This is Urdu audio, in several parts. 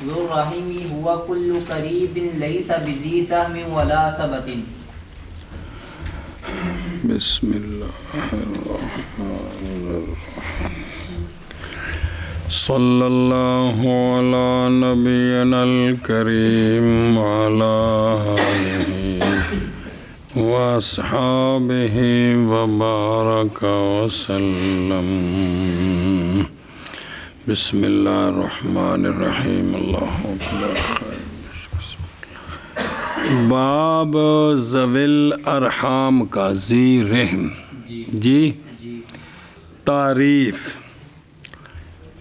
ذو الرحم هو كل قريب ليس بذي سهم ولا سبت. بسم اللہ الرحمن الرحیم. صلی اللہ علی نبینا الکریم وعلی آلہ واصحابہ وبارک وسلم. بسم اللہ الرحمن الرحیم. اللہ اکبر. باب ذوی الارحام کا ذی رحم. جی تعریف.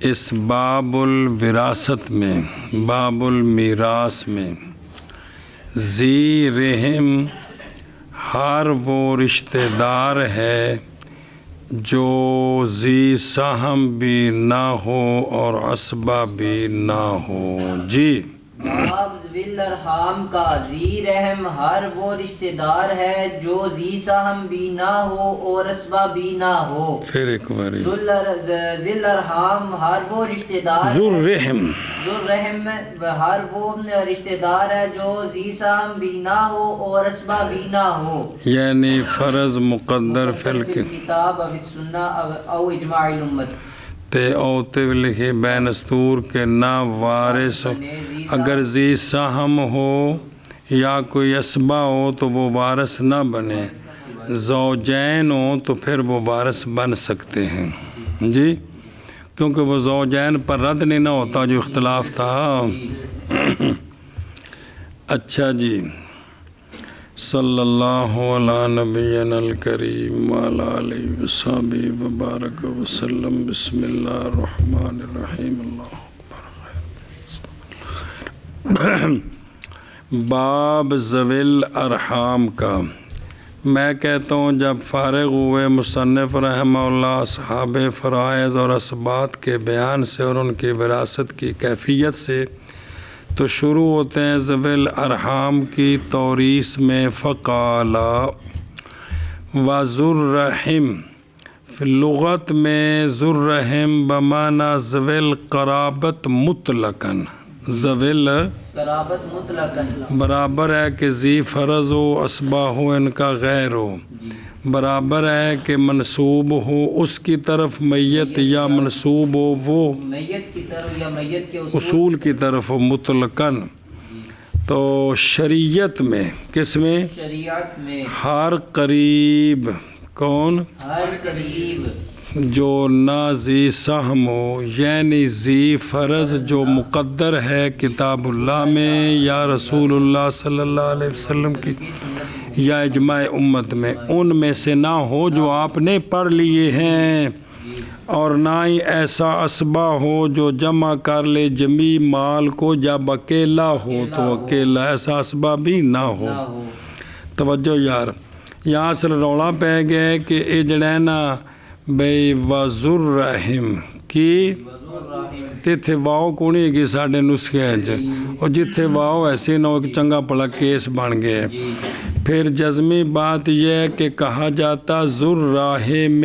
اس باب الوراثت میں، باب المیراث میں ذی رحم ہر وہ رشتہ دار ہے جو ذی سہم بھی نہ ہو اور عصبہ بھی نہ ہو. جی باب ذوی الارحام کا ذی رحم ہر وہ رشتہ دار ہے جو ذی سہم بھی نہ ہو اور عصبہ بھی نہ ہو. پھر ایک بار ذی الارحام ہر وہ رشتہ دار، ذو الرحم ہر وہ رشتہ دار ہے جو ذی سہم بھی نہ ہو اور عصبہ بھی نہ ہو. یعنی فرض مقدر فی کتاب او السنہ او اجماع الامت. تے اوتے لکھے بین استور کے نہ وارث اگر ذی سہم ہو یا کوئی عصبہ ہو تو وہ وارث نہ بنے. زوجین ہو تو پھر وہ وارث بن سکتے ہیں. جی کیونکہ وہ زوجین پر رد نہیں نہ ہوتا جو اختلاف تھا. اچھا جی. صلی اللہ علی نبینا الکریم وعلی آلہ وصحبہ وبارک وسلم. بسم اللہ الرحمن الرحیم. اللہ اکبر. باب ذوی الارحام کا. میں کہتا ہوں جب فارغ ہوئے مصنف رحمہ اللہ اصحاب فرائض اور اسبات کے بیان سے اور ان کی وراثت کی کیفیت سے، تو شروع ہوتے ہیں ذوی الارحام کی توریث میں. فقالا وذو الرحم، فی لغت میں ذو الرحم بمعنی ذوی القرابت مطلقاً. ذوی قرابت مطلقاً برابر ہے کہ ذی فرض ہو، عصبہ ہو، ان کا غیر ہو. برابر ہے کہ منسوب ہو اس کی طرف میت یا منسوب ہو وہ میت کی طرف یا میت کے اصول کی طرف ہو مطلقاً. تو شریعت میں کس میں؟ شریعت میں ہر قریب. کون؟ ہر قریب جو نہ ذی سہم ہو یعنی ذی فرض جو مقدر ہے کتاب اللہ میں یا رسول اللہ صلی اللہ علیہ وسلم کی یا اجماع امت میں، ان میں سے نہ ہو جو آپ نے پڑھ لیے ہیں، اور نہ ہی ایسا عصبہ ہو جو جمع کر لے جمی مال کو جب اکیلا ہو تو اکیلا، ایسا عصبہ بھی نہ ہو. توجہ یار، یہاں اصل رولا پہ گیا کہ یہ جڑا ہے نا بھئی وذو الرحم کی تیتھے واؤ کونی ہے کہ ساڑھے نسخے ہیں اور جتھے واؤ ایسے نہ ایک چنگا پڑا کیس بن گئے. پھر جزمی بات یہ ہے کہ کہا جاتا ذو الرحم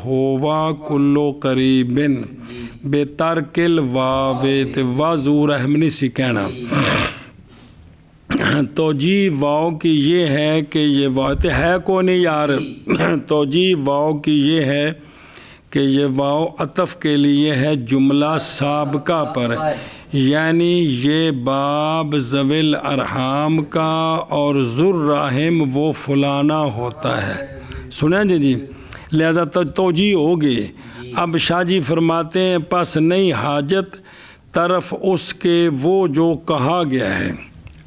ہوا کلو قریبن بے ترک الواو، تے وذو رحم نہیں سی کہنا. توجیہ واؤ کی یہ ہے کہ یہ واؤ ہے کو نہیں یار. توجیہ واؤ کی یہ ہے کہ یہ واؤ عطف کے لیے ہے جملہ سابقہ پر، یعنی یہ باب ذوی الارحام کا اور ذو الرحم وہ فلانا ہوتا ہے. سنیں جی لہذا توجیہ ہوگی. اب شاہ جی فرماتے ہیں پس نہیں حاجت طرف اس کے وہ جو کہا گیا ہے،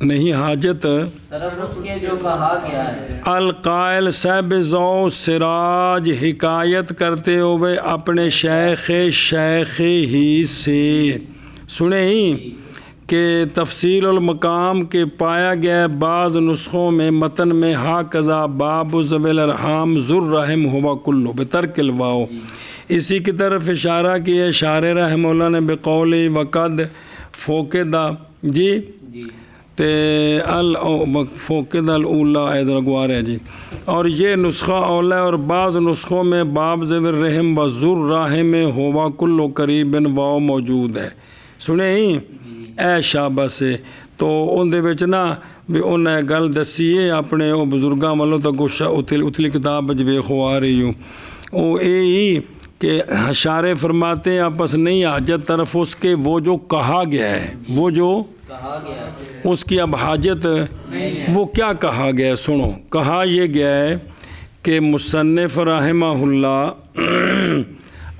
نہیں حاجت طرف اس کے جو کہا گیا ہے. القائل صاحب ذو سراج حکایت کرتے ہوئے اپنے شیخ ہی سے. سنیں ہی کہ تفصیل المقام کے پایا گیا بعض نسخوں میں متن میں ہا قضا باب ذوی الارحام ذو الرحم ہوا کلو بترک الواو. اسی کی طرف اشارہ کیا شارح رحمہ اللہ نے بقولی وقد فوقدہ. جی تے فوقد الاولا ایدر گوار ہے جی. اور یہ نسخہ اولا اور بعض نسخوں میں باب ذوی الرحم و ذو الرحم ہوا کل قریب واو موجود ہے. ਸੁਣਿਆ ਹੀ ਇਹ ਸ਼ਾਬਾਸ਼ ਹੈ। ਤੋ ਉਹਦੇ ਵਿੱਚ ਨਾ ਵੀ ਉਹਨੇ ਗੱਲ ਦੱਸੀ ਹੈ ਆਪਣੇ ਉਹ ਬਜ਼ੁਰਗਾਂ ਵੱਲੋਂ ਤਾਂ ਗੁੱਸਾ ਉਤਲੀ ਕਿਤਾਬ ਵਿੱਚ ਵੇਖੋ ਆ ਰਹੀ ਹੂੰ وہ یہی کہ اشارے فرماتے ہیں آپس نہیں حاجت طرف اس کے وہ جو کہا گیا ہے وہ جو اس کی اب حاجت وہ کیا کہا گیا ہے سنو کہا یہ گیا ہے کہ مصنف رحمہ اللہ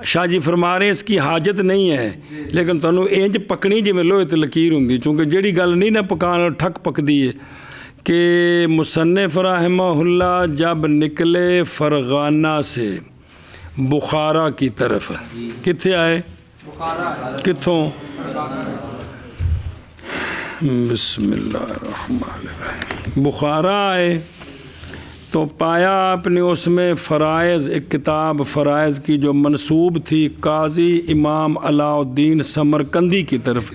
شاہ جی فرما رہے ہیں اس کی حاجت نہیں ہے لیکن تنوں انج پکنی جی میں لوہے تے لکیر ہوندی چونکہ جیڑی گل نہیں نہ پکان ٹھک پکدی ہے کہ مصنف رحمہ اللہ جب نکلے فرغانہ سے بخارا کی طرف کتھے آئے کتھوں بسم اللہ الرحمن الرحیم بخارا آئے تو پایا آپ نے اس میں فرائض ایک کتاب فرائض کی جو منسوب تھی قاضی امام علاء الدین سمرقندی کی طرف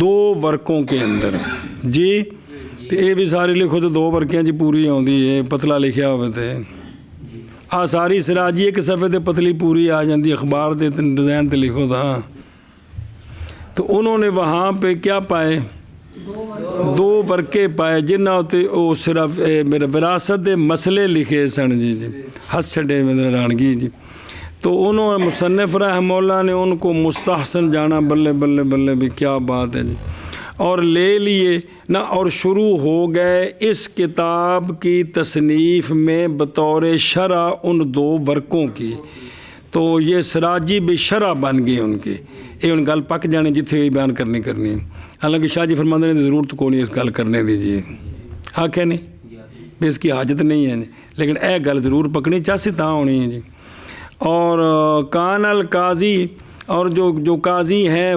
2 ورقوں کے اندر جی تو یہ بھی ساری لکھو تو 2 ورقیاں جی پوری ہوندی ہے پتلا لکھیا ہوئے تھے ساری سراجی ایک صفحے تے پتلی پوری آ جاندی اخبار دے ڈیزائن تے لکھو تھا تو انہوں نے وہاں پہ کیا پائے 2 ورقے پائے جنہ ہوتے وہ صرف میرے وراثت دے مسئلے لکھے سن جی ہس چھڑے میرے رانگی جی تو انہوں نے مصنف رحمہ اللہ نے ان کو مستحسن جانا بلے بلے بلے بھی کیا بات ہے جی اور لے لیے نہ اور شروع ہو گئے اس کتاب کی تصنیف میں بطور شرح ان 2 ورقوں کی تو یہ سراجی بھی شرح بن گئے ان کے یہ ان گل پک جانے جتنے بیان کرنی حالانکہ شاہ جی فرماندے نے ضرورت کو نہیں اس گل کرنے دیجیے آکھے نہیں بھی اس کی حاجت نہیں ہے لیکن اے گل ضرور پکنی چاہیے تاں ہونی ہے جی اور کان القاضی اور جو قاضی ہیں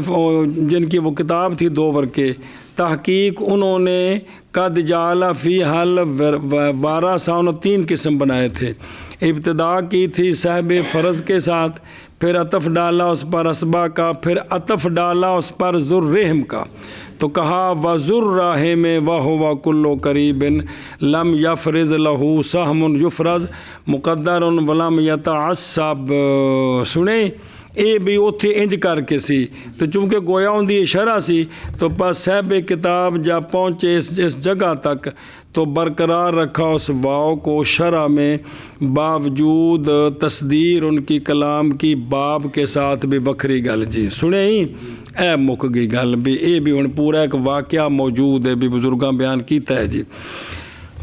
جن کی وہ کتاب تھی 2 ورقے تحقیق انہوں نے قد جعل فی حل 1203 قسم بنائے تھے ابتدا کی تھی صاحب فرض کے ساتھ پھر عطف ڈالا اس پر اسبا کا پھر عطف ڈالا اس پر ذررحم کا تو کہا وذررحم وہو کل قریب لم یفرض لہو سہم یفرض مقدر ولم یتعصب سنیں اے بھی اتھے انج کر کے سی تو چونکہ گویا ان دی شرح سی تو پس صاحب کتاب جب پہنچے اس جگہ تک تو برقرار رکھا اس واو کو شرح میں باوجود تصدیر ان کی کلام کی باب کے ساتھ بھی بکھری گل جی سنے ہی اے مک گئی گل بھی اے بھی ان پورا ایک واقعہ موجود ہے بھی بزرگاں بیان کیتا ہے جی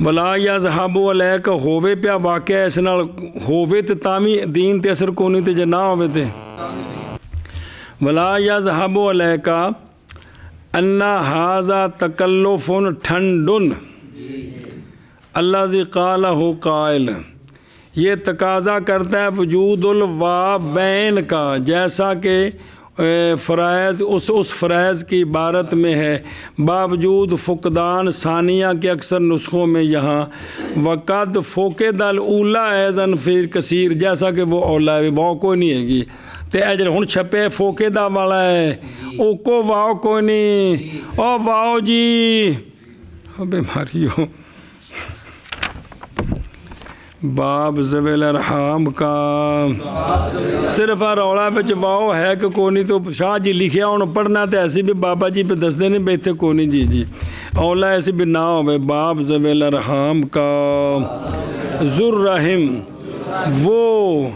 ولا یذهب علیک ہووے پیا واقعہ اس نال ہووے تے تامی دین تے اثر کونی تے جے نہ ہووے تے ولا یذهب علیک ان ھذا تکلف ٹھنڈن الذی قالہ قائل یہ تقاضا کرتا ہے وجود الواوین کا جیسا کہ فرائض اس فرائض کی عبارت میں ہے باوجود فقدان ثانیہ کے اکثر نسخوں میں یہاں وقد فوقد الاولی ایزن فی کثیر جیسا کہ وہ اولا ہے وہ کوئی نہیں ہے گی تے اجر ہن چھپے فوقدہ والا ہے او کو واو کوئی نہیں او واو جی بیماری ہو باب ذوی الارحام کا صرف رولا بچ واو ہے کہ کونی تو شاہ جی لکھیا انہوں پڑھنا تے ایسی بھی بابا جی پہ دس دینے بیٹھے کونی جی جی اولا ایسی بھی نہ ہوئے باب ذوی الارحام کا ذررحم وہ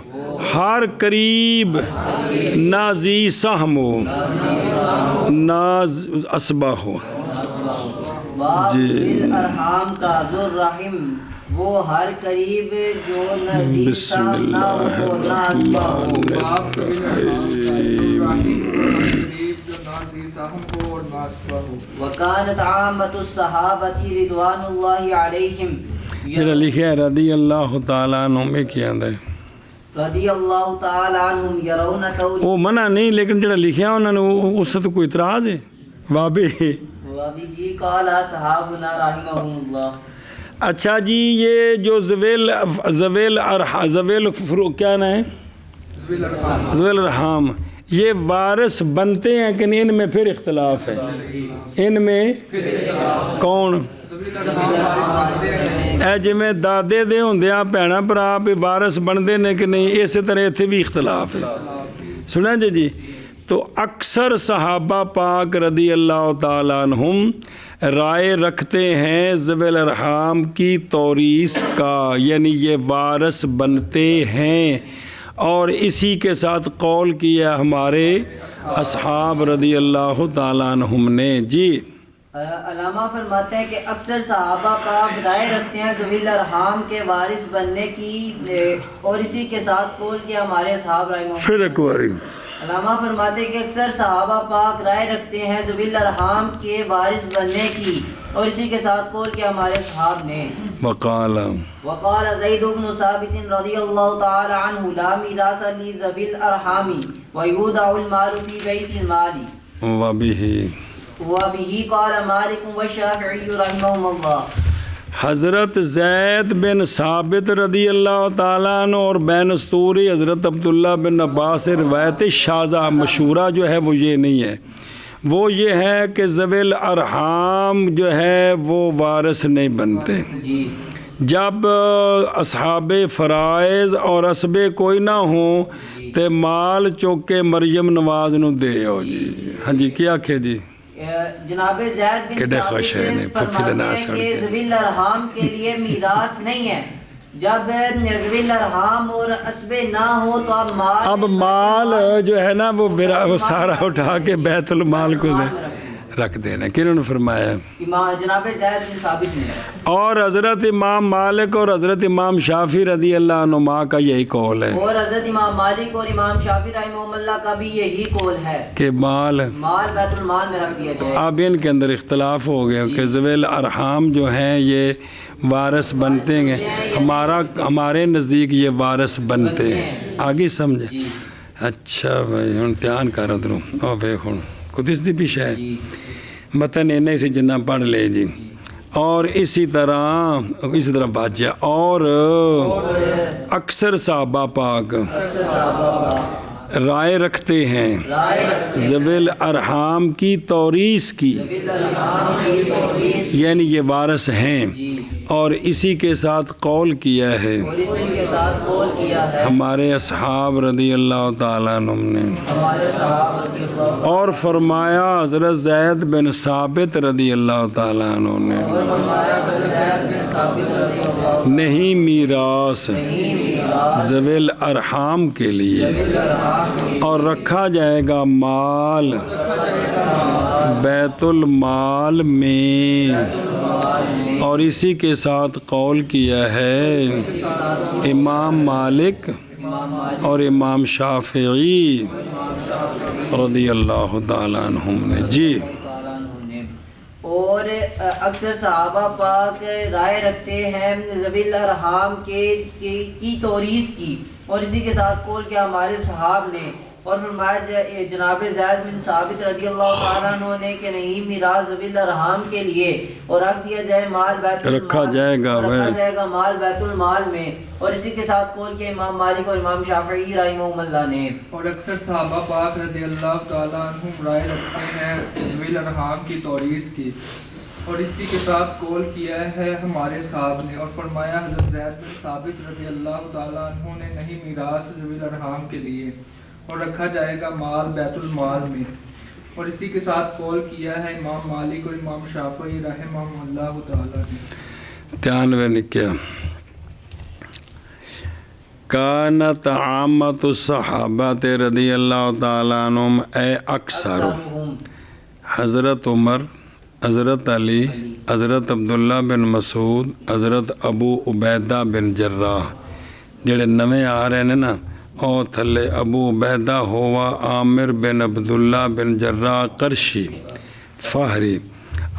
ہر قریب نازی سہم ہو ناز اسبا ہو جی ارحام کا ذررحم وہ ہر قریب جو نزدیک بسم اللہ الرحمن وکانت عامت الصحابۃ رضوان اللہ علیہم یہ لکھا ہے رضی اللہ تعالیٰ عنہ میں کیا ہے رضی اللہ تعالیٰ عنہم یرون توجیہ وہ منع نہیں لیکن جڑا لکھیا انہوں نے اس سے تو کوئی اعتراض ہے وابی قال صحابنا رحمہم اللہ اچھا جی یہ جو زویل کیا نا ہے ذوی الارحام یہ وارث بنتے ہیں کہ ان میں پھر اختلاف ہے ان میں کون اے جی میں دادے دے ہوندے آپ بھینا برا بھی وارث بندے نے کہ نہیں اسی طرح اتنے بھی اختلاف ہے سنا جی تو اکثر صحابہ پاک رضی اللہ تعالیٰ عنہم رائے رکھتے ہیں ذوی الارحام کی توریث کا، یعنی یہ وارث بنتے ہیں، اور اسی کے ساتھ قول کیا ہمارے اصحاب رضی اللہ تعالیٰ عنہم نے۔ جی علامہ فرماتے ہیں کہ اکثر صحابہ پاک رائے رکھتے ہیں ذوی الارحام کے وارث بننے کی، اور اسی کے ساتھ قول کیا ہمارے اصحاب رحمہ پھر ایک باری علامہ فرماتے ہیں کہ اکثر صحابہ پاک رائے رکھتے ہیں ذوی الارحام کے وارث بننے کی، اور اسی کے ساتھ قول کیا ہمارے صحاب نے۔ وقال زید بن ثابت رضی اللہ تعالی عنہ لا میراث لذوی الارحام ویودع المال فی بیت المال وبه قال مالک والشافعی رحمہم اللہ۔ حضرت زید بن ثابت رضی اللہ تعالیٰ عنہ اور بین استوری حضرت عبداللہ بن عباس سے روایت شاذہ مشہورہ جو ہے وہ یہ نہیں ہے، وہ یہ ہے کہ ذوی الارحام جو ہے وہ وارث نہیں بنتے۔ جب اصحاب فرائض اور عصبے کوئی نہ ہوں تو مال چوکے مریم نواز نو دے ہو۔ جی ہاں جی کیا کہ جی جناب زید بن ثابت فرماتے ہیں کہ ذوی الارحام کے لیے میراث نہیں ہے، جب ذوی الارحام اور عصبے نہ ہو تو اب مال جو ہے نا وہ سارا اٹھا کے بیت المال کو رکھ دینا۔ کنہوں نے فرمایا؟ جناب زید بن ثابت نے۔ اور حضرت امام مالک اور حضرت امام شافعی رضی اللہ عنہما کا یہی قول ہے، اور حضرت امام مالک اور امام شافعی رحمہ اللہ کا بھی یہی قول ہے کہ مال بیت المال میں رکھ دیا جائے۔ اب ان کے اندر اختلاف ہو گیا کہ ذوی الارحام جو ہیں یہ وارث بنتے ہیں، ہمارے نزدیک یہ وارث بنتے ہیں۔ آگے سمجھے؟ اچھا بھائی ہوں دھیان کر ادھروں او ویکھ ہن کدس دی پیچھے ہے متن انہیں سے جنہ پڑھ لے جی۔ اور اسی طرح بات جائے، اور اکثر صحابہ پاک رائے رکھتے ہیں ذوی الارحام کی توریث کی، یعنی یہ وارث ہیں، اور اسی کے ساتھ قول کیا ہے ہمارے اصحاب رضی اللہ تعالیٰ عنہ نے۔ اور فرمایا حضرت زید بن ثابت رضی اللہ تعالیٰ عنہ نے نہیں میراث ذوی الارحام کے لیے، اور رکھا جائے گا مال بیت المال میں، اور اسی کے ساتھ قول کیا ہے امام مالک اور امام شافعی رضی اللہ تعالیٰ عنہم نے۔ جی اور اکثر صحابہ پاک رائے رکھتے ہیں ذوی الارحام کی توریث کی، اور اسی کے ساتھ قول کیا ہمارے صحاب نے۔ اور فرمایا جناب زید بن ثابت رضی اللہ تعالیٰ عنہ نے کہ نہیں میراث ذوی الارحام کے لیے، اور رکھ دیا جائے مال بیت المال، رکھا جائے گا مال بیت المال میں، اور اسی کے ساتھ قول کیا امام مالک اور امام شافعی رحمہ اللہ نے۔ اور اکثر صحابہ پاک رضی اللہ تعالیٰ عنہم رائے رکھتے ہیں ذوی الارحام کی توریث کی، اور اسی کے ساتھ قول کیا ہے ہمارے صحاب نے۔ اور فرمایا حضرت زید بن ثابت رضی اللہ تعالیٰ عنہ نے نہیں میراث ذوی الارحام کے لیے، اور رکھا جائے گا مال بیت المال میں، اور اسی کے ساتھ قول کیا ہے امام مالک اور امام شافعی رحمہ اللہ تعالیٰ نے۔ 93 کیا کانت عامت الصحابہ رضی اللہ تعالیٰ عنہم اے اکثر حضرت عمر، حضرت علی، حضرت عبداللہ بن مسعود، حضرت ابو عبیدہ بن جراح، جڑے نویں آ رہے ہیں نا، اور تھلے ابو عبیدہ ہوا عامر بن عبداللہ بن جراح قرشی فہری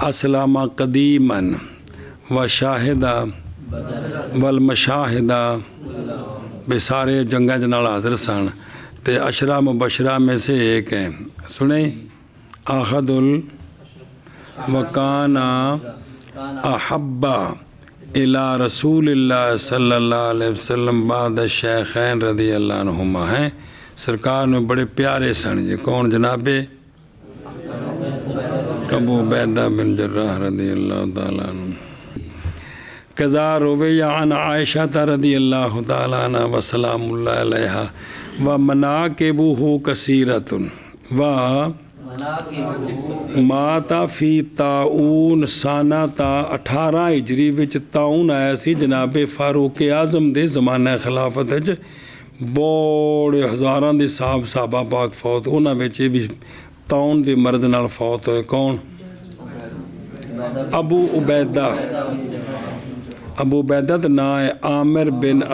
اسلام قدیما و شاہدہ والمشاہدہ بے سارے جنگاں جنال حاضر سن، تے عشرہ مبشرہ میں سے ایک ہیں۔ سنیں آخد وکان احبا الى رسول اللہ صلی اللہ علیہ وسلم بعد شیخین رضی اللہ عنہما، ہیں سرکار میں بڑے پیارے سن جی۔ کون جناب؟ ابو عبیدہ بن جراح رضی اللہ تعالیٰ عنہ۔ قضا روی عن عائشہ رضی اللہ تعالیٰ عنہ وسلام اللہ علیہ و مناقبہ کثیرۃ، ਮਾਤਾ ਫੀ ਤਾਊਨ ਸਾਨਾਤਾ 18 ਹਿਜਰੀ ਵਿੱਚ ਤਾਊਨ ਆਇਆ ਸੀ ਜਨਾਬ ਫਾਰੂਕ ਆਜ਼ਮ ਦੇ ਜ਼ਮਾਨਾ ਖਿਲਾਫਤ ਵਿੱਚ। ਬੜੇ ਹਜ਼ਾਰਾਂ ਦੇ ਸਾਹਬਾ ਪਾਕ ਫੌਤ, ਉਹਨਾਂ ਵਿੱਚ ਇਹ ਵੀ ਤਾਊਨ ਦੇ ਮਰਜ਼ ਨਾਲ ਫੌਤ ਹੋਏ। ਕੌਣ? ਅਬੂ ਉਬੈਦਾ। ਅਬੂ ਉਬੈਦਾ ਦਾ ਨਾਂ ਹੈ ਆਮਿਰ ਬਿਨ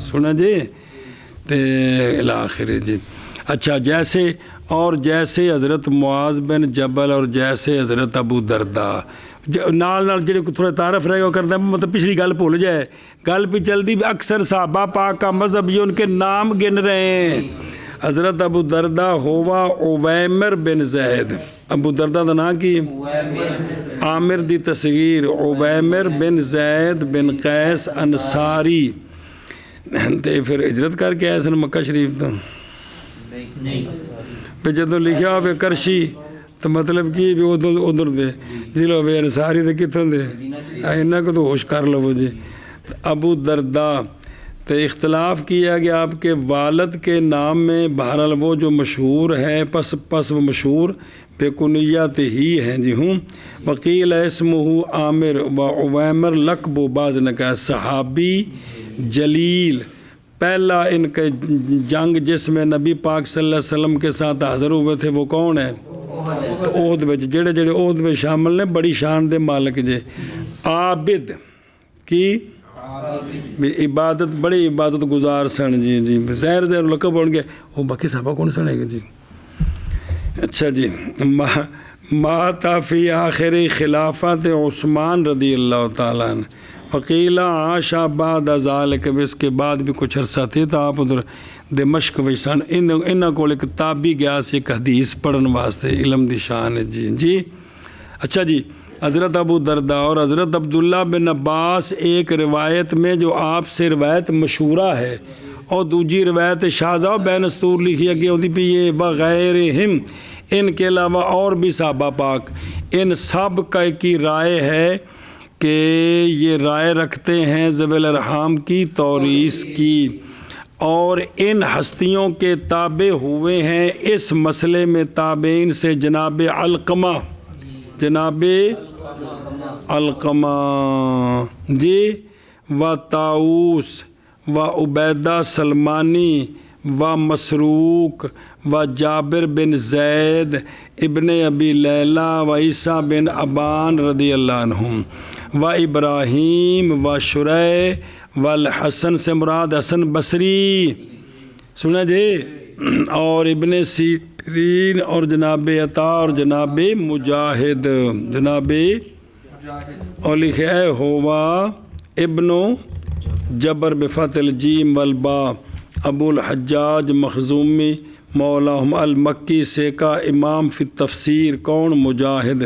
ਸੁਣਾ جی تے الآخر جی۔ اچھا جیسے حضرت معاذ بن جبل اور جیسے حضرت ابو درداء نال جڑے تھوڑا تعارف رہے گا وہ کرتا ہے، مطلب پچھلی گل بھول جائے، گل بھی چلتی بھی اکثر صحابہ پاک کا مذہب یہ ان کے نام گن رہے ہیں۔ حضرت ابو درداء ہوا عویمر بن زید، ابو درداء کا نام کی عامر دی تصغیر عویمر بن زید بن قیس انصاری، تے پھر ہجرت کر کے آئے سن مکہ شریف تو پہ جدو لکھا ہوئے کرشی تو مطلب کی بھی ادھر دے جلو بے انصاری دے کتوں دے انہاں کو تو ہوش کر لو جی۔ ابو درداء تو اختلاف کیا گیا آپ کے والد کے نام میں، بہرحال وہ جو مشہور ہے پس وہ مشہور بے کنیت ہی ہیں جی ہوں۔ وکیل اسمہ عامر و عویمر لقب و بعض نے کہا صحابی جلیل، پہلا ان کے جنگ جس میں نبی پاک صلی اللہ علیہ وسلم کے ساتھ حاضر ہوئے تھے وہ کون ہے؟ احد وچ، جڑے احد وچ شامل نے، بڑی شان دے مالک جے۔ عابد کی عبادت، بڑی عبادت گزار سن جی جی، زہر لقب ہون گے وہ باقی صحابہ کون سنے گے جی۔ اچھا جی، ماتا فی آخر خلافت عثمان رضی اللہ تعالیٰ عنہ، وکیلا عاشا بعد ذالک، اس کے بعد بھی کچھ عرصہ تھے تو آپ ادھر دمشق وچ سن۔ انہاں کول ایک تابعی گیا سی ایک حدیث پڑھن واسطے، علم دی شان ہے جی جی۔ اچھا جی، حضرت ابو درداء اور حضرت عبداللہ بن عباس ایک روایت میں جو آپ سے روایت مشہورہ ہے، اور دوسری روایت شاہزہ بین استور لکھی ہے کہ ہوتی بھی یہ وغیرہم، ان کے علاوہ اور بھی صحابہ پاک، ان سب کا کی رائے ہے کہ یہ رائے رکھتے ہیں ذوی الارحام کی توریث کی، اور ان ہستیوں کے تابع ہوئے ہیں اس مسئلے میں تابعین سے جناب علقمہ جی، و طاؤس و عبیدہ سلمانی و مسروق و جابر بن زید ابن ابی لیلہ و عیسیٰ بن ابان رضی اللہ عنہم و ابراہیم و شریح و الحسن سے مراد حسن بصری، سنا جی، اور ابن سیرین اور جناب عطا اور جناب مجاہد، اور لکھے ہے ہوا ابن جبر بفتح الجیم والباء ابو الحجاج مخزومی مولاہم المکی سے کا امام فی التفسیر، کون؟ مجاہد،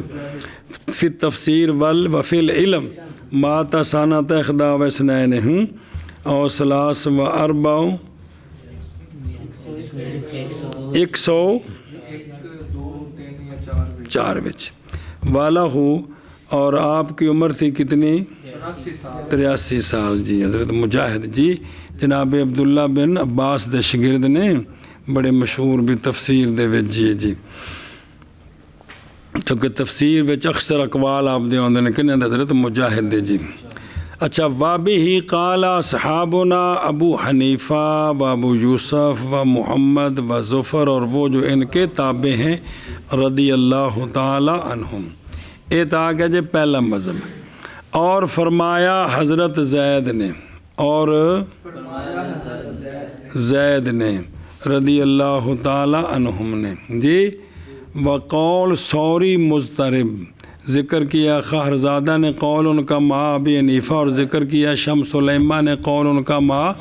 فی التفسیر وفی العلم ماتا سانۃ احدی و اثنین اور ثلاث و اربع 104 بچ والا ہو، اور آپ کی عمر تھی کتنی؟ 83 سال جی۔ حضرت مجاہد جی جناب عبداللہ بن عباس دے شگرد نے، بڑے مشہور بھی تفسیر دے وچ جی جی، کیونکہ تفسیر وچ اکثر اقوال آپ دے ہوندے نے کنے حضرت مجاہد دے جی۔ اچھا، وابہ قال اصحابنا ابو حنیفہ و ابو یوسف و محمد و ظفر، اور وہ جو ان کے تابع ہیں رضی اللہ تعالی عنہم۔ یہ تھا کہ جی پہلا مذہب، اور فرمایا حضرت زید نے رضی اللہ تعالی عنہم نے جی، وقول ثوری مضطرب، ذکر کیا خہرزادہ نے قول ان کا ماں ابی حنیفہ، اور ذکر کیا شمس الائمہ نے قول ان کا ماں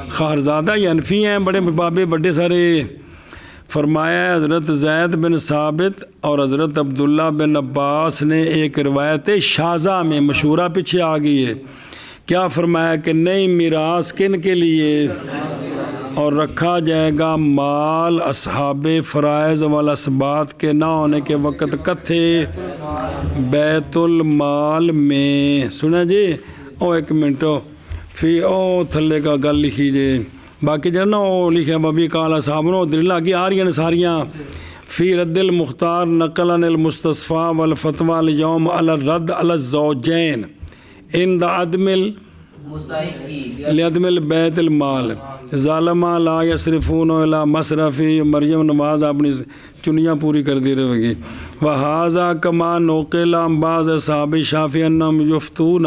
خہرزادہ، یہ حنفی ہیں، بڑے بابے بڑے سارے۔ فرمایا حضرت زید بن ثابت اور حضرت عبداللہ بن عباس نے ایک روایت شاذہ میں مشہورہ پیچھے آ گئی ہے، کیا فرمایا کہ نئی میراث کن کے لیے، اور رکھا جائے گا مال اصحاب فرائض والاسبات کے نہ ہونے کے وقت کتھے بیت المال میں۔ سنا جی، او ایک منٹو فی او تھلے کا گل لکھی جے، باقی جو ہے نا وہ لکھا ببی کالا صاحب نو دلیل آگے آ رہی ہیں ساریاں فی رد المختار نقل عن المستصفیٰ والفتویٰ اليوم علی الرد علی الزوجین عند عدم لعدم البیت المال ظالمہ لا یصرفون الی مصرفی مریم نماز اپنی چنیاں پوری کر دی رہے گی وہذا کما نوقل عن بعض اصحاب شافعی انہم یفتون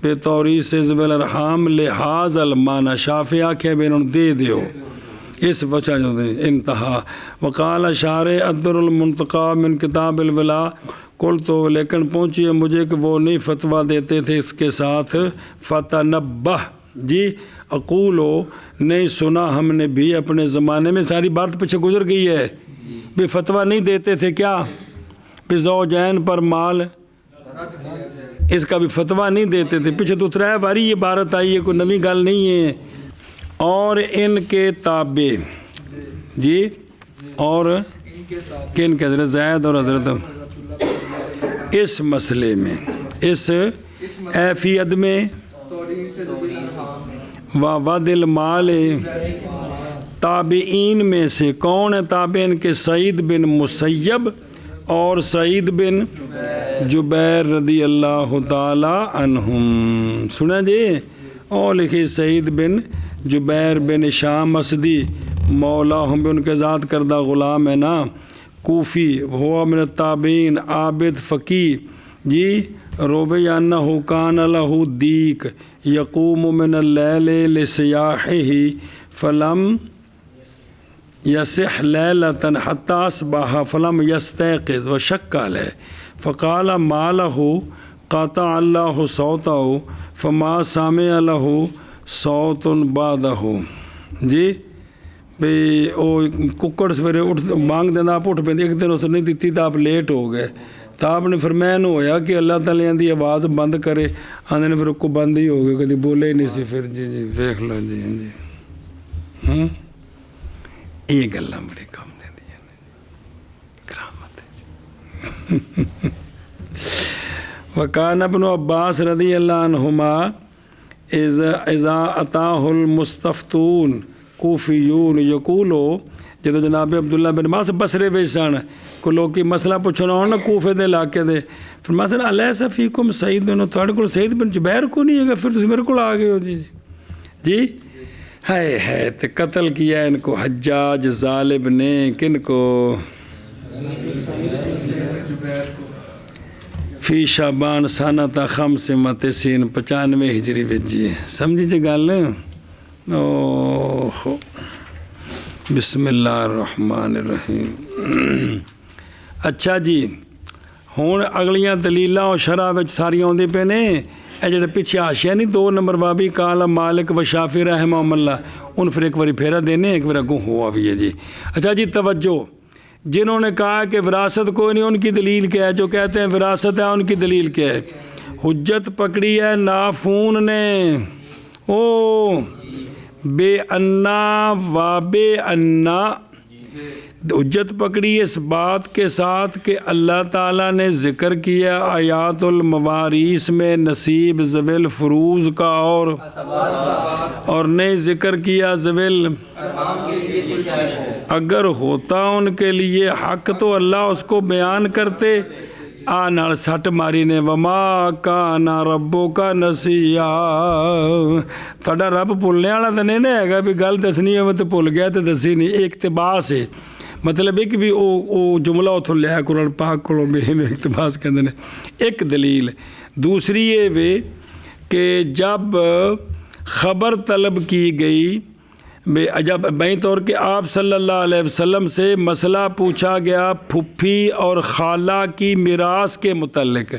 بتوریث ذوی الارحام لحاظ المعنی شافعی آکھے بھی انہوں دے دیو اس بچہ جو دے انتہا وقال شارع الدر المنتقى من کتاب الولا کل تو لیکن پہنچی مجھے کہ وہ نہیں فتویٰ دیتے تھے اس کے ساتھ فتنبہ جی اقولو نہیں سنا ہم نے بھی اپنے زمانے میں ساری بات پیچھے گزر گئی ہے بھی فتویٰ نہیں دیتے تھے کیا بھی زوجین پر مال اس کا بھی فتویٰ نہیں دیتے تھے پیچھے تو اترا ہے باری یہ بارت آئی ہے کوئی نئی گل نہیں ہے اور ان کے تابع جی اور کن کے حضرت زید اور حضرت اس مسئلے میں اس ایفیت میں وَوَدِ المال تابعین میں سے کون ہے تابعین کے سعید بن مسیب اور سعید بن جبیر رضی اللہ تعالی عنہم سنیں جی اور لکھی سعید بن جبیر بن شام مسدی مولا ہم بھی ان کے ذات کردہ غلام ہے نا کوفی ہوا من التابعین عابد فقی جی روی انہو کان لہو دیک یقوم من اللیل لسیاحہ فلم یسح لیلتن حتی اصبح فلم یستیقظ وشک علیہ فقال ما لہو قاطع اللہ صوتہ فما سامع لہو صوت بعدہ جی بھئی او ککڑ سویرے اٹھ مانگ دینا آپ اٹھ پہندے ایک دن اس نے نہیں دیتی تو آپ لیٹ ہو گئے تو آپ نے فرمین ہویا کہ اللہ تعالیٰ دی آواز بند کرے آنے نے پھر کو بند ہی ہو گئے کدھی بولے ہی نہیں سی پھر جی جی دیکھ لو جی جی یہ گلہ بڑی کم دے دیا کرامت وکان ابن عباس رضی اللہ عنہما اذا اتاہ المستفتون کوفیون یقولو جدو جناب عبداللہ بن ماس بسرے ویسان کو لوگ کی مسئلہ پوچھنا ہونا کوفے دے علاقے دے پھر مثلا علیہ فیکم سعید بن تھوڑے کو سعید بن جبیر کو نہیں ہے گا پھر تسی میرے کو آ گئے ہو جی جی ہے تو قتل کیا ان کو حجاج ظالب نے کن کو فی شعبان سانتا خمس متسین 95 ہجری وجی سمجھی جی گل اوہ بسم اللہ الرحمن الرحیم اچھا جی ہون اگلیاں دلیلاں اور شرح وچ ساری آندی پہ نے اے جڑے پیچھے آشیا نہیں 2 نمبر بابی کالا مالک و شافی رحمہ اللہ ان پھر ایک باری پھیرا دینے ایک بار اگوں ہوا بھی ہے جی اچھا جی توجہ جنہوں نے کہا کہ وراثت کوئی نہیں ان کی دلیل کیا ہے جو کہتے ہیں وراثت ہے ان کی دلیل کیا ہے حجت پکڑی ہے نافون نے او بے انا و بے انا حجت پکڑی اس بات کے ساتھ کہ اللہ تعالیٰ نے ذکر کیا آیات المواریث میں نصیب ذوی الفروض کا اور نے ذکر کیا ذوی اگر ہوتا ان کے لیے حق تو اللہ اس کو بیان کرتے آنال سٹ ماری نے وما کانا ربو کا نسیا تھوڑا رب بھولنے والا تو نہیں ہے گا بھی گل دسنی ہے تو بھول گیا تو دسی نہیں اقتباس ہے مطلب ایک بھی او جملہ اتھو لیا قرآن پاک کو میں اقتباس کہتے ہیں ایک دلیل دوسری یہ وے کہ جب خبر طلب کی گئی جب بین طور کہ آپ صلی اللہ علیہ وسلم سے مسئلہ پوچھا گیا پھپھی اور خالہ کی میراث کے متعلق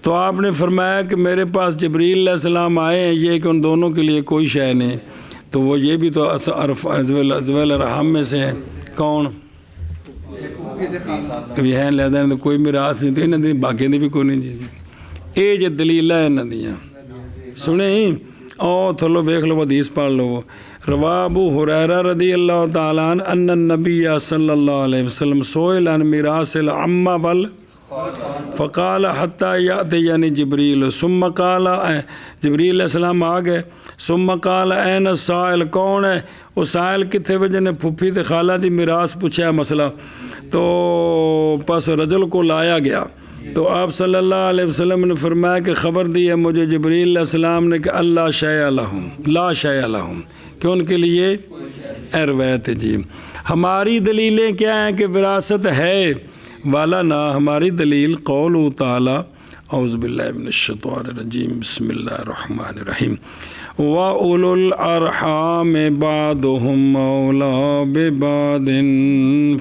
تو آپ نے فرمایا کہ میرے پاس جبریل علیہ السلام آئے ہیں یہ کہ ان دونوں کے لیے کوئی شے نہیں تو وہ یہ بھی تو ذوی الارحام میں سے ہیں کون بھی ہیں لہذا تو کوئی میراث نہیں تو انہوں نے باقی نے بھی کوئی نہیں جی یہ جو دلیل ہے انہوں دیا سنیں او تھلو ویکھ لو حدیث پڑھ لو روا ابو ہریرہ رضی اللہ تعالیٰ عنہ ان النبی صلی اللہ علیہ وسلم سئل عن میراث العم فقال حتیٰ یأتی یعنی جبریل ثم قال جبریل علیہ السلام آ گئے ثم قال این السائل کون ہے وہ سائل کتنے وجہ نے پھپھی تے خالہ دی میراث پوچھا مسئلہ تو پس رجل کو لایا گیا تو آپ صلی اللہ علیہ وسلم نے فرمایا کہ خبر دی ہے مجھے جبریل علیہ السلام نے کہ اللہ شیء لہم لا شیء لہم کہ ان کے لیے روایت جی ہماری دلیلیں کیا ہیں کہ وراثت ہے والا نہ ہماری دلیل قول تعالی اعوذ باللہ من الشیطان الرجیم بسم اللہ الرحمن الرحیم وَأُولُو الْأَرْحَامِ بَعْضُهُمْ أَوْلَىٰ بِبَعْضٍ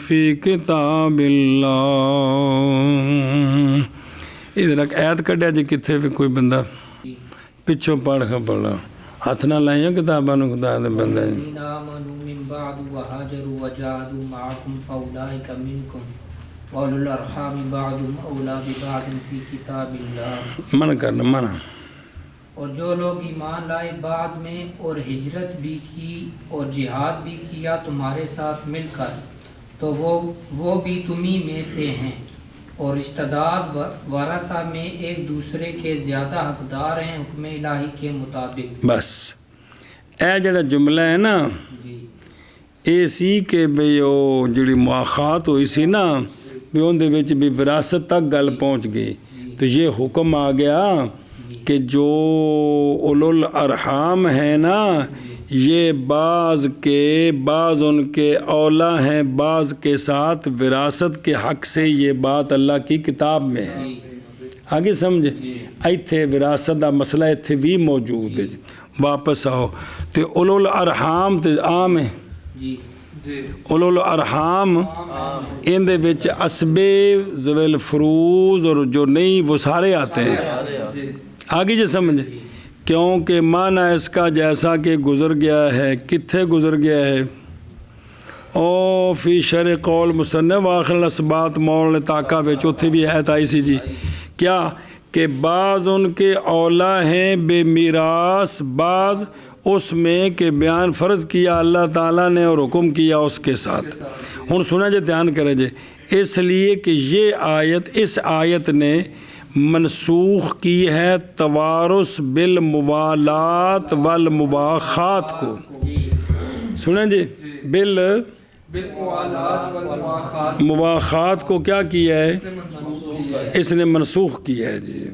فِي كِتَابِ اللَّهِ ادھر ایک آیت کڈیا جی کتنے بھی کوئی بندہ پچھوں پڑھ کے پڑھا ہاتھ نہ لائیں کتاباں نوں خدا دے بندے آمنوا من بعد وهاجروا وجاهدوا معكم فأولئك منكم وأولو الأرحام بعضهم أولى ببعض في كتاب الله منع کرنا منع اور جو لوگ ایمان لائے بعد میں اور ہجرت بھی کی اور جہاد بھی کیا تمہارے ساتھ مل کر تو وہ بھی تمہیں میں سے ہیں اور اشتداد ورثہ میں ایک دوسرے کے زیادہ حقدار ہیں حکم الہی کے مطابق بس اے جڑا جملہ ہے نا جی اے سی کہ بھئی او جڑی مواخات ہوئی سی نا بھی ان دے وچ بھی وراثت تک گل پہنچ گئی تو یہ حکم آ گیا کہ جو اولو الارحام ہیں نا یہ بعض ان کے اولا ہیں بعض کے ساتھ وراثت کے حق سے یہ بات اللہ کی کتاب میں ہے آگے سمجھے ایتھے وراثت دا مسئلہ ایتھے بھی موجود ہے واپس آؤ تو اولو الارحام تے عام ہے اولو الارحام ان دے وچ اسبے ذوی الفروض اور جو نہیں وہ سارے آتے ہیں آگے جو سمجھے کیونکہ معنی اس کا جیسا کہ گزر گیا ہے کتھے گزر گیا ہے او فی شرع قول مصنف آخر الاسبات مول طاقہ وچ اتھے بھی ہے آئی سی جی کیا کہ بعض ان کے اولا ہیں بے میراث بعض اس میں کہ بیان فرض کیا اللہ تعالیٰ نے اور حکم کیا اس کے ساتھ ہن سنا جے دھیان کرے جے اس لیے کہ یہ آیت اس آیت نے منسوخ کی ہے توارث بالموالات والمواخات کو سنیں جی بالمواخات کو کیا کیا ہے اس نے منسوخ کیا ہے جی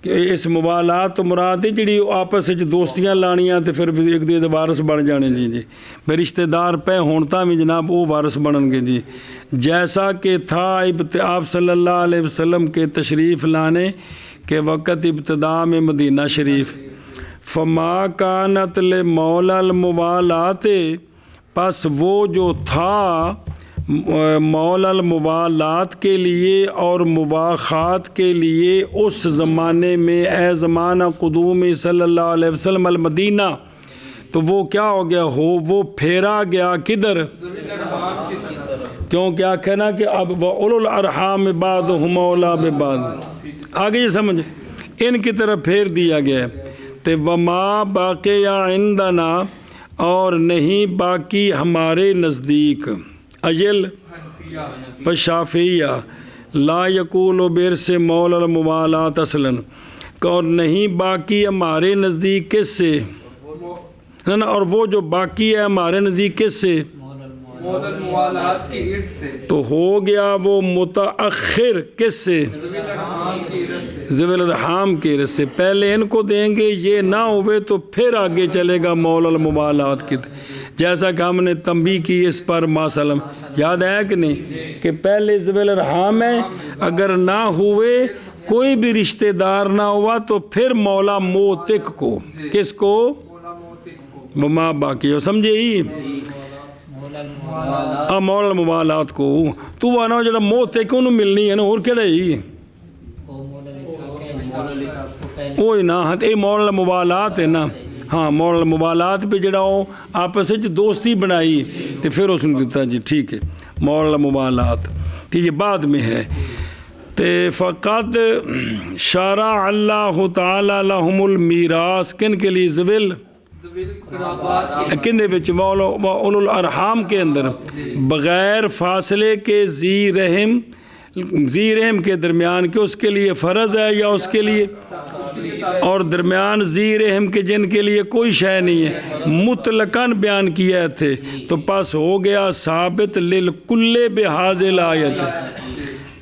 کہ اس موالات تو مراد ہے جڑی آپس وچ دوستیاں لانیاں تے پھر ایک دوسرے دے وارث بن جانے جی بے رشتہ دار پہ ہون تاں بھی جناب وہ وارث بنن گے جی جیسا کہ تھا آپ صلی اللہ علیہ وسلم کے تشریف لانے کے وقت ابتدا میں مدینہ شریف فما کانت لمولا الموالات پس وہ جو تھا مولا الموالات کے لیے اور مواخات کے لیے اس زمانے میں اے زمانہ قدومی صلی اللہ علیہ وسلم المدینہ تو وہ کیا ہو گیا وہ پھیرا گیا کدھر کیوں کیا کہنا کہ اب اولو الارحام بعضهم اولی ببعض آگے یہ سمجھ ان کی طرف پھیر دیا گیا ہے تو وما باقی عندنا اور نہیں باقی ہمارے نزدیک اجل و شافعیہ لا یقول برث مولا الموالات اصلا اور نہیں باقی ہمارے نزدیک کس سے نا اور وہ جو باقی ہے ہمارے نزدیک کس سے تو ہو گیا وہ متاخر کس سے ذوی الارحام کے رس سے پہلے ان کو دیں گے یہ نہ ہوئے تو پھر آگے چلے گا مولا الموالات کی جیسا کہ ہم نے تنبیہ کی اس پر ماسلم یاد ہے کہ نہیں کہ پہلے ذوی الارحام ہے اگر نہ ہوئے کوئی بھی رشتہ دار نہ ہوا تو پھر مولا موتق کو کس کو وما باقی ہو سمجھے ہی مولا الموالات کو تو وہ نا جڑا موتق انہوں ملنی ہے نا اور کہڑا ہی اوہ نا اے مولا الموالات ہے نا ہاں مولا الموالات پہ جڑا ہو آپس وچ دوستی بنائی تو پھر اس نے دیتا جی ٹھیک ہے مولا الموالات کہ یہ بعد میں ہے تے فقط شارع اللہ تعالی لہم المیراث کن کے لیے ذویل کن دے وچ اولو الارحام کے اندر بغیر فاصلے کے ذی رحم ذی رحم کے درمیان کہ اس کے لیے فرض ہے یا اس کے لیے، اور درمیان ذی رحم کے جن کے لیے کوئی شے نہیں ہے، مطلقاً بیان کیا تھے، تو پس ہو گیا ثابت للکل بہذ الآیت،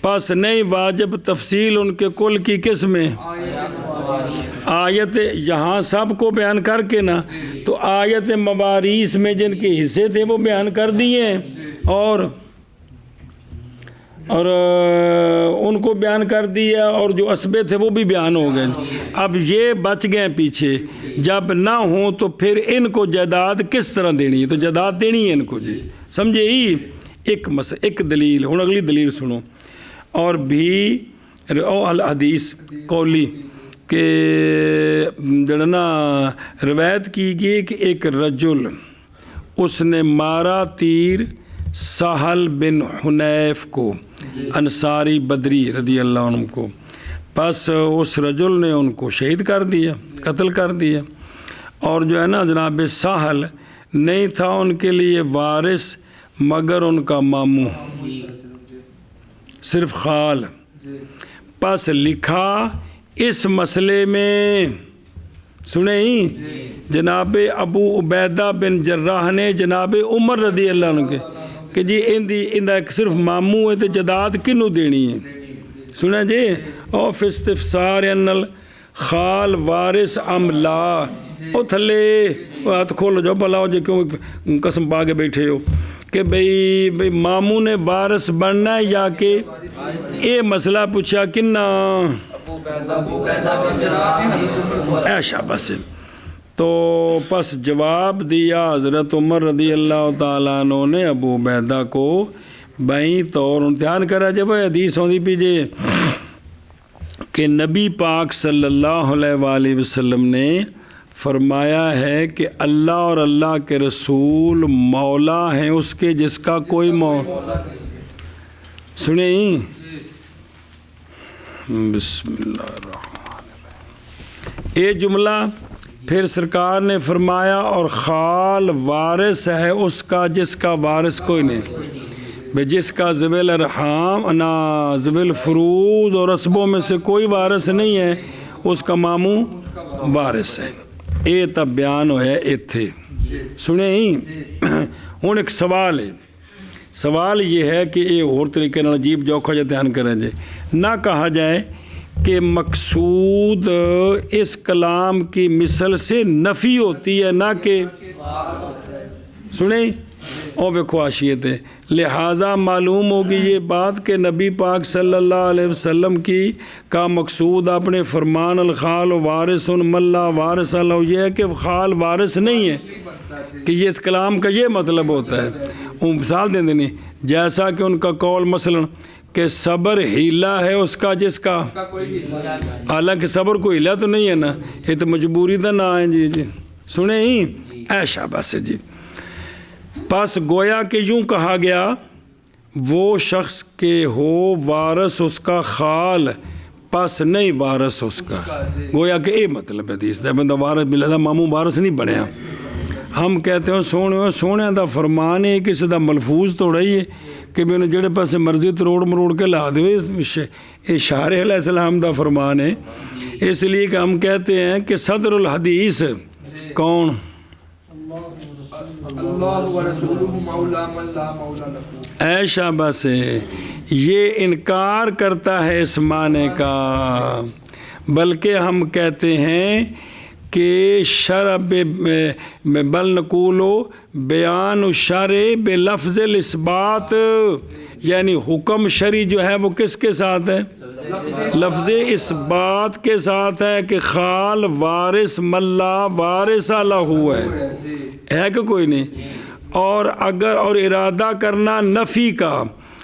پس نہیں واجب تفصیل ان کے کل کی کس میں، آیت یہاں سب کو بیان کر کے نا، تو آیت مواریث میں جن کے حصے تھے وہ بیان کر دیے، اور ان کو بیان کر دیا، اور جو عصبے تھے وہ بھی بیان ہو گئے۔ اب یہ بچ گئے پیچھے، جب نہ ہوں تو پھر ان کو جائیداد کس طرح دینی ہے، تو جائیداد دینی ہے ان کو جی، سمجھے ہی ایک دلیل۔ ہوں اگلی دلیل سنو، اور بھی الحدیث قولی کہ جڑا نا روایت کی گئی کہ ایک رجل اس نے مارا تیر سہل بن حنیف کو، انصاری بدری رضی اللہ عنہ کو، پس اس رجل نے ان کو شہید کر دیا، قتل کر دیا، اور جو ہے نا جناب سہل نہیں تھا ان کے لیے وارث مگر ان کا ماموں، صرف خال۔ پس لکھا اس مسئلے میں، سنیں ہی، جناب ابو عبیدہ بن جراح نے جناب عمر رضی اللہ عنہ کے کہ جی اندہ ایک صرف ماموں ہے تو جائیداد کنوں دینی ہے، سنیں جی، او فاستفسار ان الخال وارث ام لا، او تھلے ہاتھ کھولو جو بھلا ہو جی، کیوں قسم پا کے بیٹھے ہو کہ بھئی ماموں نے وارث بننا ہے یا کہ یہ مسئلہ پوچھا کننا ایشا بس، تو پس جواب دیا حضرت عمر رضی اللہ تعالیٰ عنہ نے ابو عبیدہ کو بائیں طور امتحان کرا، جب حدیث ہوندی پیجے کہ نبی پاک صلی اللہ علیہ وآلہ وسلم نے فرمایا ہے کہ اللہ اور اللہ کے رسول مولا ہیں اس کے جس کا کوئی مولا، سنیں بسم اللہ الرحمن الرحیم، یہ جملہ پھر سرکار نے فرمایا اور خال وارث ہے اس کا جس کا وارث کوئی نہیں، بے جس کا ذوی الارحام انا ذوی الفروض اور عصبوں میں سے کوئی وارث نہیں ہے اس کا ماموں وارث ہے۔ یہ تب بیان ہویا ایتھے، سنیں ہی۔ ہوں ایک سوال ہے، سوال یہ ہے کہ یہ اور طریقے نال عجیب جوکھا جا دھیان کریں جائے، نہ کہا جائے کہ مقصود اس کلام کی مثل سے نفی ہوتی ہے، نہ کہ سنیں او ویکھو حاشیت ہے، لہٰذا معلوم ہوگی یہ بات کہ نبی پاک صلی اللہ علیہ وسلم کی کا مقصود اپنے فرمان الخال وارث من لا وارث له، یہ ہے کہ خال وارث نہیں ہے، کہ یہ اس کلام کا یہ مطلب ہوتا ہے۔ وہ مثال دیں دینی جیسا کہ ان کا قول مثلا کہ صبر ہیلا ہے اس کا جس کا، حالانکہ صبر کو ہیلا تو نہیں ہے نا، یہ تو مجبوری دا نہ ہے جی، سنیں ہی ایشا بس ہے جی۔ پس گویا کہ یوں کہا گیا وہ شخص کے ہو وارث اس کا خال، پس نہیں وارث اس کا، گویا کہ یہ مطلب حدیث دا بندہ وارث بلا ماموں وارث نہیں بنیا۔ ہم کہتے ہیں سونے دا فرمان ہے، کسی دا ملفوظ تو رہی ہے کہ بھی انہیں جڑے پاسے مرضی تروڑ مروڑ کے لا دے، یہ شارح علیہ السلام دا فرمان ہے، اس لیے کہ ہم کہتے ہیں کہ صدر الحدیث کون، ایشا بس ہے، یہ انکار کرتا ہے اس معنی کا، بلکہ ہم کہتے ہیں کہ شرع بل نقولو بیان الشرع بلفظ الاثبات، یعنی حکم شرعی جو ہے وہ کس کے ساتھ ہے، لفظ اثبات کے ساتھ ہے کہ خال وارث من لا وارث لہ ہے کہ کوئی نہیں، اور اگر اور ارادہ کرنا نفی کا،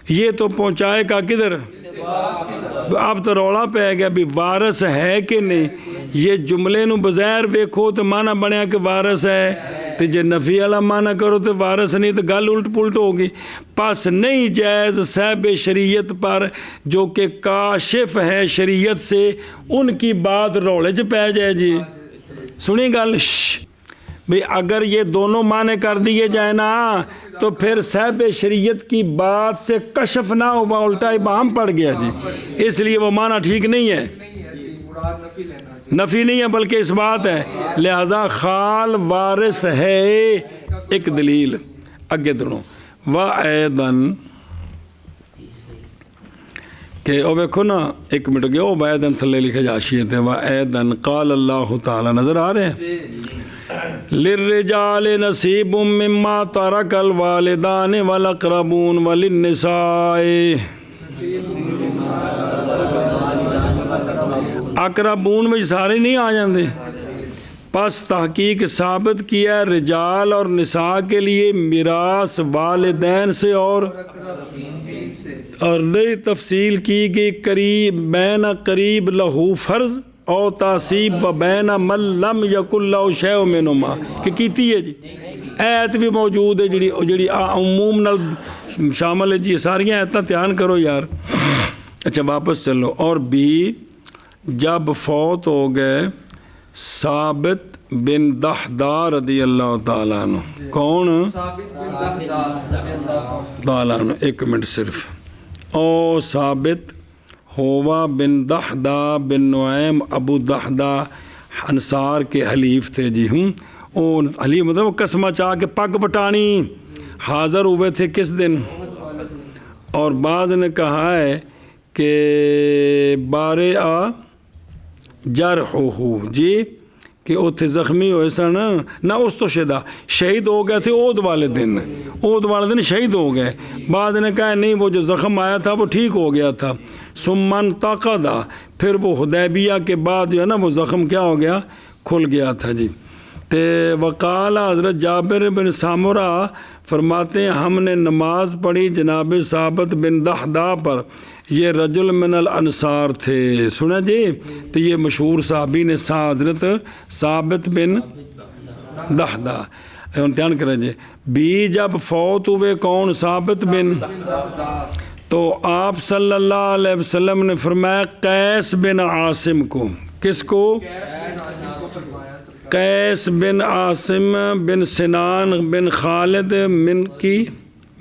یہ تو پہنچائے گا کدھر، اب تو روڑا پہ گیا بھی وارث ہے کہ نہیں، یہ جملے نو بظاہر ویکھو تو معنی بنیا کہ وارث ہے، تو جے نفی والا معنی کرو تو وارث نہیں، تو گل الٹ پلٹ ہوگی۔ پس نہیں جائز صاحب شریعت پر جو کہ کاشف ہے شریعت سے، ان کی بات روڑے چ پہ جائے جی، سنی گل بھئی اگر یہ دونوں معنی کر دیے جائیں نا تو پھر صاحب شریعت کی بات سے کشف نہ ہوا، الٹا ابہام پڑ گیا جی، اس لیے وہ معنی ٹھیک نہیں ہے، نفی نہیں ہے بلکہ اس بات ہے، لہذا خال وارث ہے ایک دلیل اگے دنوں وَأَيْضًا کہ او دیکھو نا ایک منٹ گیا او وَأَيْضًا تھلے لکھے جاشیے تھے وَأَيْضًا قال اللہ تعالی نظر آ رہے ہیں لِلرِّجَالِ نَصِيبٌ مِّمَّا تَرَكَ الْوَالِدَانِ وَالْأَقْرَبُونَ وَلِلنِّسَاءِ اقربون میں سارے نہیں آ جاندے، پس تحقیق ثابت کیا ہے رجال اور نساء کے لیے میراث والدین سے اور نئی تفصیل کی گئی قریب بین قریب لہو فرض او تعصیب و بین من لم یکن لہو شیء منہما کہ کیتی ہے جی، ایت بھی موجود ہے جڑی عموم نال شامل ہے جی، ساریاں ایتاں دھیان کرو یار۔ اچھا واپس چلو، اور بھی جب فوت ہو گئے ثابت بن دحدہ رضی اللہ تعالیٰ عنہ، کون تعالیٰ عنہ، ایک منٹ صرف، او ثابت ہوا بن دحدہ بن نعیم ابو دحدہ انصار کے حلیف تھے جی، او حلیف مطلب قسمہ چاہ کے پگ پٹانی، حاضر ہوئے تھے کس دن، اور بعض نے کہا ہے کہ بارے آ جرحہ جی کہ اتھے زخمی ہوئے سن نہ اس تو شہید ہو گئے تھے عود والے دن شہید ہو گئے، بعض نے کہا نہیں وہ جو زخم آیا تھا وہ ٹھیک ہو گیا تھا، ثم انتقد پھر وہ حدیبیہ کے بعد جو ہے نا وہ زخم کیا ہو گیا کھل گیا تھا جی۔ تے وقال حضرت جابر بن سامرہ فرماتے ہیں ہم نے نماز پڑھی جناب ثابت بن دحدہ پر، یہ رجل من الانصار تھے، سنا جی، تو یہ مشہور صحابی نے حضرت ثابت بن دحدہ دھیان کریں جی، بھی جب فوت ہوئے کون ثابت بن، تو آپ صلی اللہ علیہ وسلم نے فرمایا قیس بن عاصم کو، کس کو؟ قیس بن عاصم بن سنان بن خالد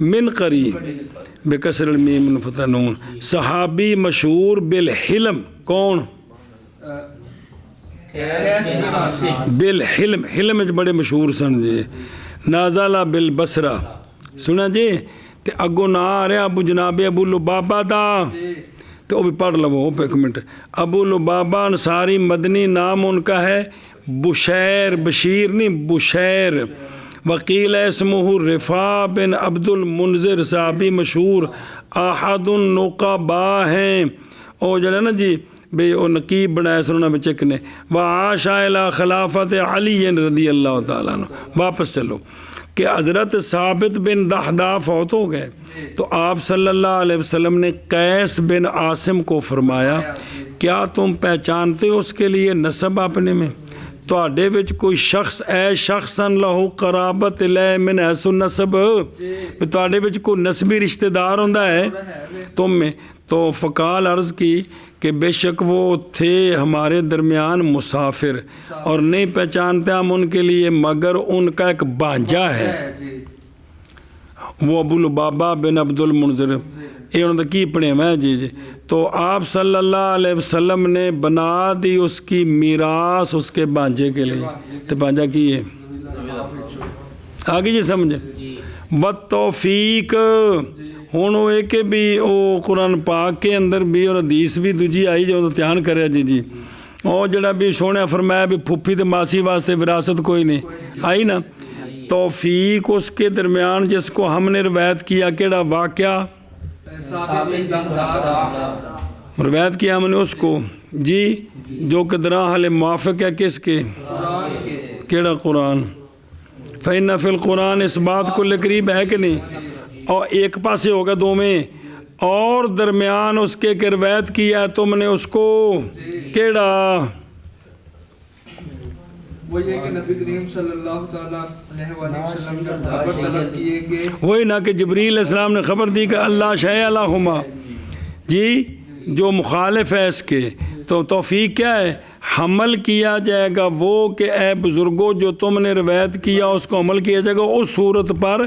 من قریب بکسر المیم فتح نون، صحابی مشہور بالحلم، کون؟ بالحلم، حلم بڑے مشہور سن جی، نازلہ بالبصرہ، سنا جی، تے اگو نہ آ رہے ابو جناب ابو لبابہ دا، تو وہ بھی پڑھ لو ایک منٹ، ابو لبابہ انصاری مدنی، نام ان کا ہے بشیر، بشیر نہیں بشیر، وکیل اسمہ رفاع بن عبد المنذر، صحابی مشہور، احد النقباء ہیں، او جو ہے نا جی بھئی او نقیب بنایا سننا بچک نے، وعاش الی خلافت علی رضی اللہ تعالیٰ عنہ۔ واپس چلو کہ حضرت ثابت بن دحدہ فوت ہو گئے تو آپ صلی اللہ علیہ وسلم نے قیس بن عاصم کو فرمایا کیا تم پہچانتے ہو اس کے لیے نسب اپنے میں، تواڈے وچ کوئی شخص اے شخصاً لہو قرابت لے من حیث النسب، تواڈے وچ کوئی نسبی رشتہ دار ہوندا ہے تم میں، تو فقال عرض کی کہ بے شک وہ تھے ہمارے درمیان مسافر اور نہیں پہچانتے ہم ان کے لیے مگر ان کا ایک بانجا ہے، وہ ابو لبابہ بن عبد المنذر، یہ انہوں نے کی پڑھے میں جی، تو آپ صلی اللہ علیہ وسلم نے بنا دی اس کی میراث اس کے بانجے کے لیے، تو بانجا کی ہے آگے جی سمجھے، والتوفیق ہوں وہ ایک بھی وہ قرآن پاک کے اندر بھی اور حدیث بھی دوجی آئی جو دھیان کرے جی، اور جڑا بھی سونے فرمایا بھی پھپھی تے ماسی واسطے وراثت کوئی نہیں آئی نا، توفیق اس کے درمیان جس کو ہم نے روایت کیا کیڑا واقعہ روایت کیا ہم نے اس کو جی، جو کہ درا حال موافق ہے کس کے، کیڑا قرآن، فإن فی القرآن اس بات کو قریب ہے کہ نہیں، اور ایک پاسے ہوگا دو میں، اور درمیان اس کے روایت کیا تم نے اس کو کیڑا، وہ یہ کہ نبی کریم صلی اللہ تعالیٰ علیہ وسلم نے خبر طلب کیے کہ وہی نا کہ جبریل علیہ السلام نے خبر دی کہ اللہ شیء لہما جی، جو مخالف ہے اس کے، تو توفیق کیا ہے حمل کیا جائے گا وہ کہ اے بزرگوں جو تم نے روایت کیا اس کو عمل کیا جائے گا اس صورت پر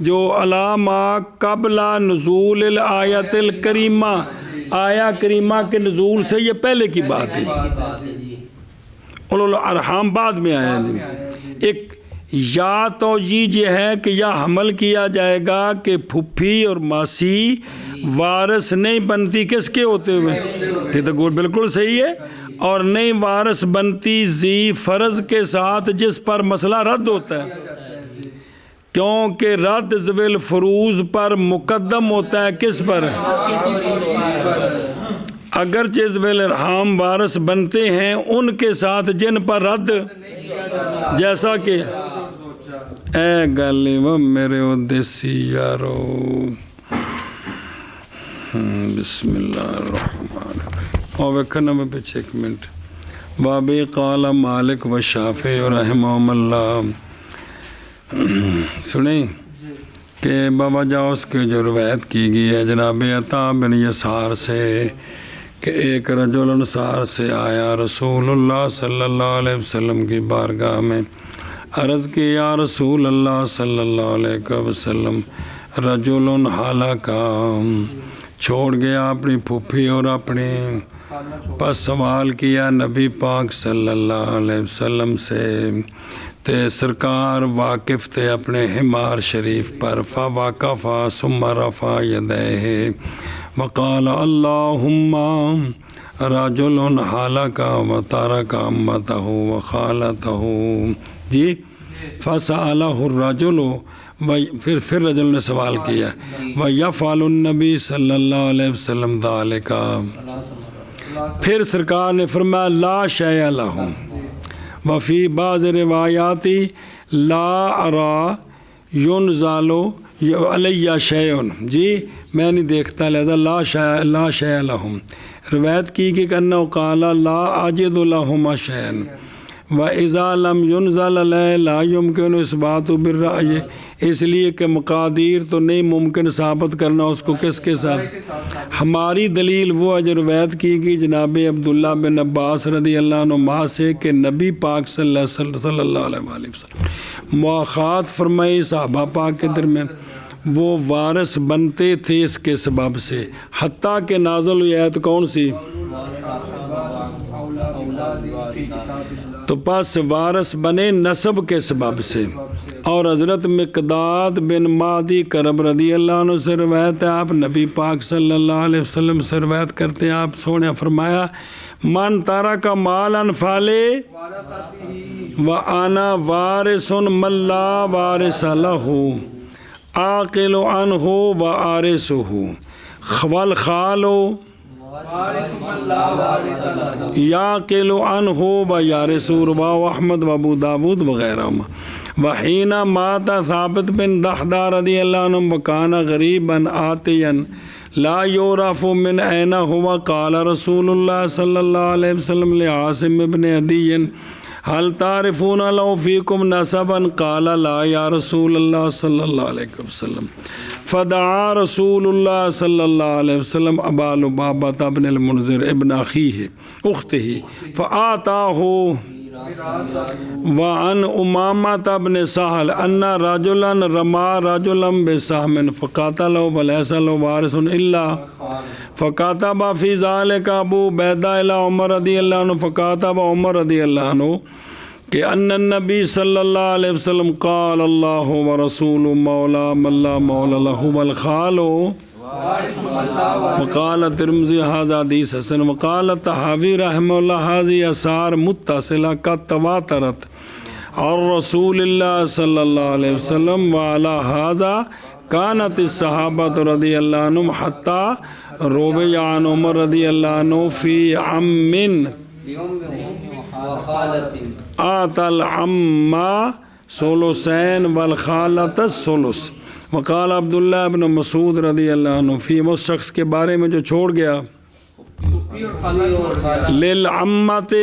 جو علامہ قبل نزول الآیت الکریمہ، آیا کریمہ کے نزول سے یہ پہلے کی بات ہے، اولو الارحام بعد میں آیا جی۔ ایک یا تو یہ ہے کہ یا حمل کیا جائے گا کہ پھپھی اور ماسی وارث نہیں بنتی کس کے ہوتے ہوئے، یہ تو گول بالکل صحیح ہے، اور نہیں وارث بنتی ذی فرض کے ساتھ جس پر مسئلہ رد ہوتا ہے، کیونکہ رد ذوی الفروض پر مقدم ہوتا ہے کس پر؟ اگرچہ ذوی الارحام وارث بنتے ہیں ان کے ساتھ جن پر رد، جیسا کہ اے گلی و میرے دیسی یارو، بسم اللہ الرحمن الرحیم۔ اور وکھنا میں پیچھے ایک منٹ، وابی قال مالک و شافعی رحمہم اللہ، سنیں کہ بابا جاؤس کے جو روایت کی گئی ہے جناب عطا بن یسار سے کہ ایک رجل انصار سے آیا رسول اللہ صلی اللہ علیہ وسلم کی بارگاہ میں، عرض کی یا رسول اللہ صلی اللہ علیہ وسلم، رجل ہلاکا، چھوڑ گیا اپنی پھوپھی اور اپنی، پس سوال کیا نبی پاک صلی اللہ علیہ وسلم سے، تے سرکار واقف تھے اپنے حمار شریف پر، فواقف ثم رفع یدیہ وقال اللہم رجل ہلاک وترک امتہ وخالتہ، جی فسألہ الرجل، پھر رجل نے سوال کیا، ویفعل النبی صلی اللہ علیہ وسلم ذالک، پھر سرکار نے فرمایا لا شیء لہم، وفی بعض روایاتی لا ارا ینزل علیہ شیء، جی میں نہیں دیکھتا لہذا لا شیء لہم، روایت کی کہ انہ قال لا اجد لہما شیئا، وَإِذَا لَمْ يُنزَلَ عَلَيْهِ لَا يُمْكِنُ إِثْبَاتُ بِالرَّأْيِ، اس لیے کہ مقادیر تو نہیں ممکن ثابت کرنا اس کو کس کے ساتھ، ہماری دلیل وہ ہے جو روایت کی گئی جناب عبداللہ بن عباس رضی اللہ عنہما سے کہ نبی پاک صلی اللہ علیہ وسلم مواخات فرمائی صحابہ پاک کے درمیان، وہ وارث بنتے تھے اس کے سبب سے، حتیٰ کہ نازل ہوئی آیت کون سی؟ تو پس وارث بنے نسب کے سبب سے۔ اور حضرت مقداد بن مادی کرب رضی اللہ عنہ سے روایت ہے، آپ نبی پاک صلی اللہ علیہ وسلم سے روایت کرتے ہیں، آپ سونے فرمایا من ترک مالا فالے وَأَنَا وَارِثٌ مَن لَّا وَارِثَ لَهُ عَاقِلُ عَنْهُ وَآرِثُهُ وَالْخَالُ یعقل عنہ ویارثہ، رواه احمد و ابو داود وغیرہ۔ وحین مات ثابت بن دحدہ رضی اللہ عنہ وکان غریبا آتیا لا یعرف من این ہوا، قال رسول اللہ صلی اللہ علیہ وسلم لعاصم بن عدی هل تعرفون لو فیکم نسبا، قال لا یا رسول اللہ صلی اللہ علیہ وسلم، فدعا رسول اللہ صلی اللہ علیہ وسلم ابا لبابۃ بن المنذر ابن اخیہ اختہ فآتاہ، وعن امامۃ بن سہل ان رجلا رما رجلا بسہم فقاتلہ وليس له وارث الا، فکاتب فی ذلک ابو عبیدہ الی عمر رضی اللہ عنہ، فکاتب عمر رضی اللہ عنہ کہ ان النبی صلی اللہ علیہ وسلم قال اللہ ورسول مولا من لا مولا له والخال، وقال ترمذی ھذا حدیث حسن، وقال طحاوی رحمہ اللہ ھذی آثار متصلہ قد تواترت عن رسول اللہ صلی اللہ علیہ وسلم، وعلی ھذا کانت الصحابۃ رضی اللہ عنہم حتی روی عن عمر رضی اللہ عنہ فی عم آت العم ثلثین والخالۃ الثلث، وقال عبداللہ بن مسعود رضی اللہ عنہ فی، اس شخص کے بارے میں جو چھوڑ گیا للعمت،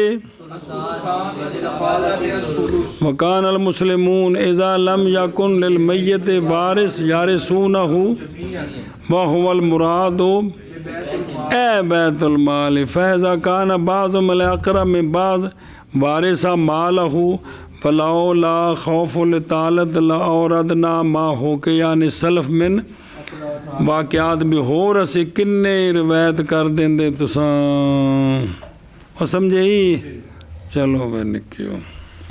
وکان المسلمون اذا لم یکن للمیت وارث یارثونہ وہو المراد اے بیت المال فیضا کان بعض مل اقرب میں بعض وارثہ مالہ فلولا خوف لطالت لاوردنا ما ہو کے یعنی سلف من واقعات بھی ہو رسی کنے روایت کر دیں دے تساں اور سمجھے ہی چلو میں نکیو